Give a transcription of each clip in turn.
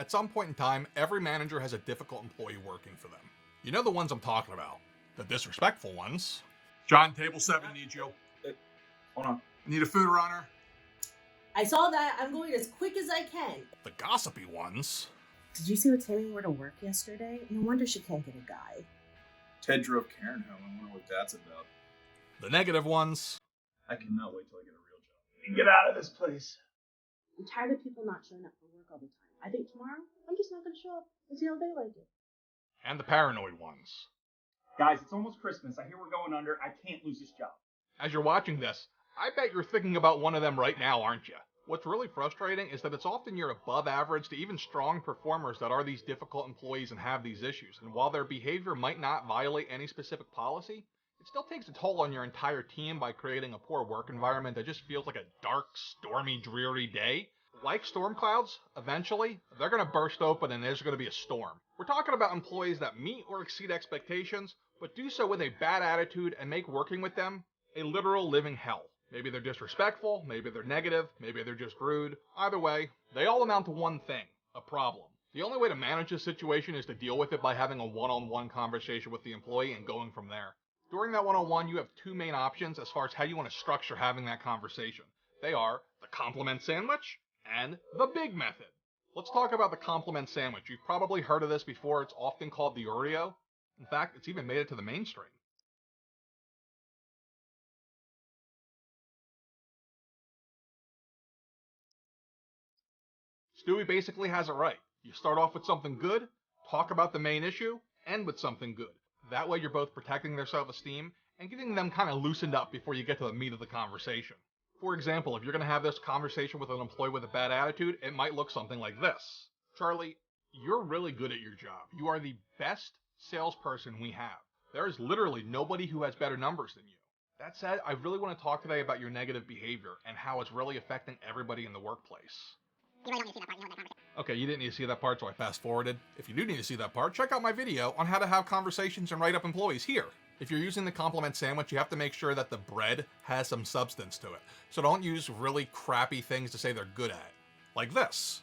At some point in time, every manager has a difficult employee working for them. You know the ones I'm talking about. The disrespectful ones. John, table 7 needs you. Hold on. Need a food runner. I saw that. I'm going as quick as I can. The gossipy ones. Did you see what Tammy wore to work yesterday? No wonder she can't get a guy. Ted drove Karen home. I wonder what that's about. The negative ones. I cannot wait till I get a real job. And get out of this place. I'm tired of people not showing up for work all the time. I think tomorrow, I'm just not going to show up and see how they like it. And the paranoid ones. Guys, it's almost Christmas. I hear we're going under. I can't lose this job. As you're watching this, I bet you're thinking about one of them right now, aren't you? What's really frustrating is that it's often your above average to even strong performers that are these difficult employees and have these issues. And while their behavior might not violate any specific policy, it still takes a toll on your entire team by creating a poor work environment that just feels like a dark, stormy, dreary day. Like storm clouds, eventually, they're going to burst open and there's going to be a storm. We're talking about employees that meet or exceed expectations, but do so with a bad attitude and make working with them a literal living hell. Maybe they're disrespectful, maybe they're negative, maybe they're just rude. Either way, they all amount to one thing, a problem. The only way to manage this situation is to deal with it by having a one-on-one conversation with the employee and going from there. During that one-on-one, you have two main options as far as how you want to structure having that conversation. They are the compliment sandwich and the big method. Let's talk about the compliment sandwich. You've probably heard of this before. It's often called the Oreo. In fact, it's even made it to the mainstream. Stewie basically has it right. You start off with something good, talk about the main issue, end with something good. That way you're both protecting their self-esteem and getting them kind of loosened up before you get to the meat of the conversation. For example, if you're going to have this conversation with an employee with a bad attitude, it might look something like this. Charlie, you're really good at your job. You are the best salesperson we have. There is literally nobody who has better numbers than you. That said, I really want to talk today about your negative behavior and how it's really affecting everybody in the workplace. You really don't need to see that part. You know that conversation. Okay, you didn't need to see that part, so I fast forwarded. If you do need to see that part, check out my video on how to have conversations and write up employees here. If you're using the compliment sandwich, you have to make sure that the bread has some substance to it. So don't use really crappy things to say they're good at. Like this.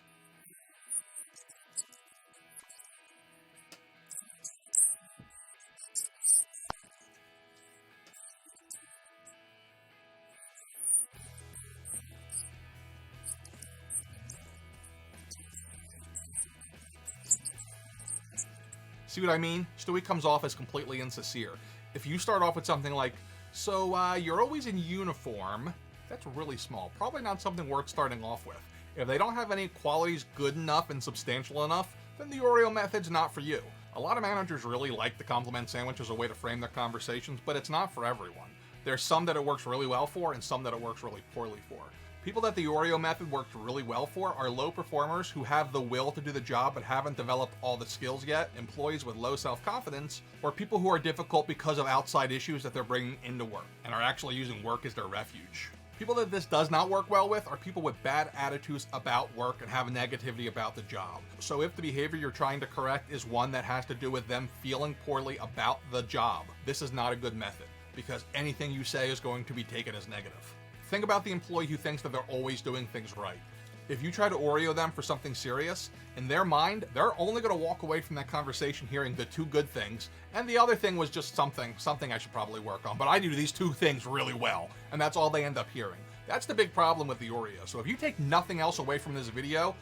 See what I mean? Stewie comes off as completely insincere. If you start off with something like, so you're always in uniform, that's really small. Probably not something worth starting off with. If they don't have any qualities good enough and substantial enough, then the Oreo method's not for you. A lot of managers really like the compliment sandwich as a way to frame their conversations, but it's not for everyone. There's some that it works really well for and some that it works really poorly for. People that the Oreo method works really well for are low performers who have the will to do the job but haven't developed all the skills yet, employees with low self-confidence, or people who are difficult because of outside issues that they're bringing into work and are actually using work as their refuge. People that this does not work well with are people with bad attitudes about work and have negativity about the job. So if the behavior you're trying to correct is one that has to do with them feeling poorly about the job, this is not a good method because anything you say is going to be taken as negative. Think about the employee who thinks that they're always doing things right. If you try to Oreo them for something serious, in their mind, they're only going to walk away from that conversation hearing the two good things, and the other thing was just something I should probably work on, but I do these two things really well, and that's all they end up hearing. That's the big problem with the Oreo. So if you take nothing else away from this video,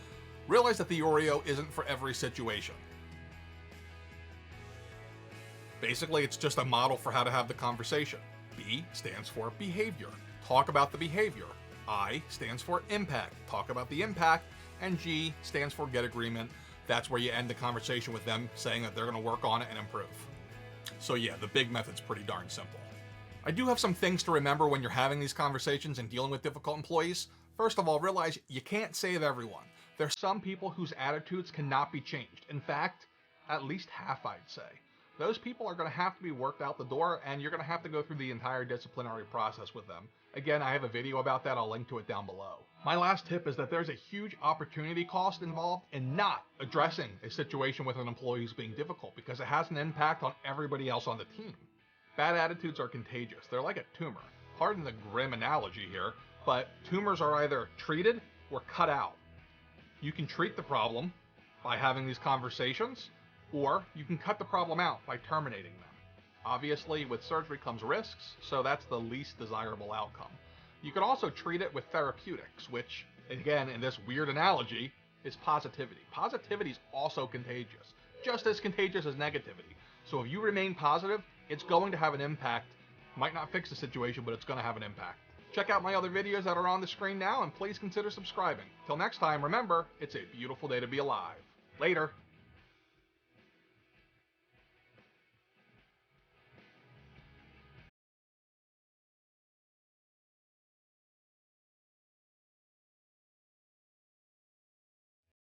realize that the Oreo isn't for every situation. Basically, it's just a model for how to have the conversation. B stands for behavior. Talk about the behavior. I stands for impact. Talk about the impact. And G stands for get agreement. That's where you end the conversation with them saying that they're going to work on it and improve. So yeah, the big method's pretty darn simple. I do have some things to remember when you're having these conversations and dealing with difficult employees. First of all, realize you can't save everyone. There's some people whose attitudes cannot be changed. In fact, at least half, I'd say. Those people are going to have to be worked out the door, and you're going to have to go through the entire disciplinary process with them. Again, I have a video about that. I'll link to it down below. My last tip is that there's a huge opportunity cost involved in not addressing a situation with an employee who's being difficult because it has an impact on everybody else on the team. Bad attitudes are contagious. They're like a tumor. Pardon the grim analogy here, but tumors are either treated or cut out. You can treat the problem, by having these conversations, or you can cut the problem out by terminating them. Obviously, with surgery comes risks, so that's the least desirable outcome. You can also treat it with therapeutics, which, again, in this weird analogy, is positivity. Positivity is also contagious, just as contagious as negativity. So if you remain positive, it's going to have an impact. Might not fix the situation, but it's going to have an impact. Check out my other videos that are on the screen now, and please consider subscribing. Till next time, remember, it's a beautiful day to be alive. Later.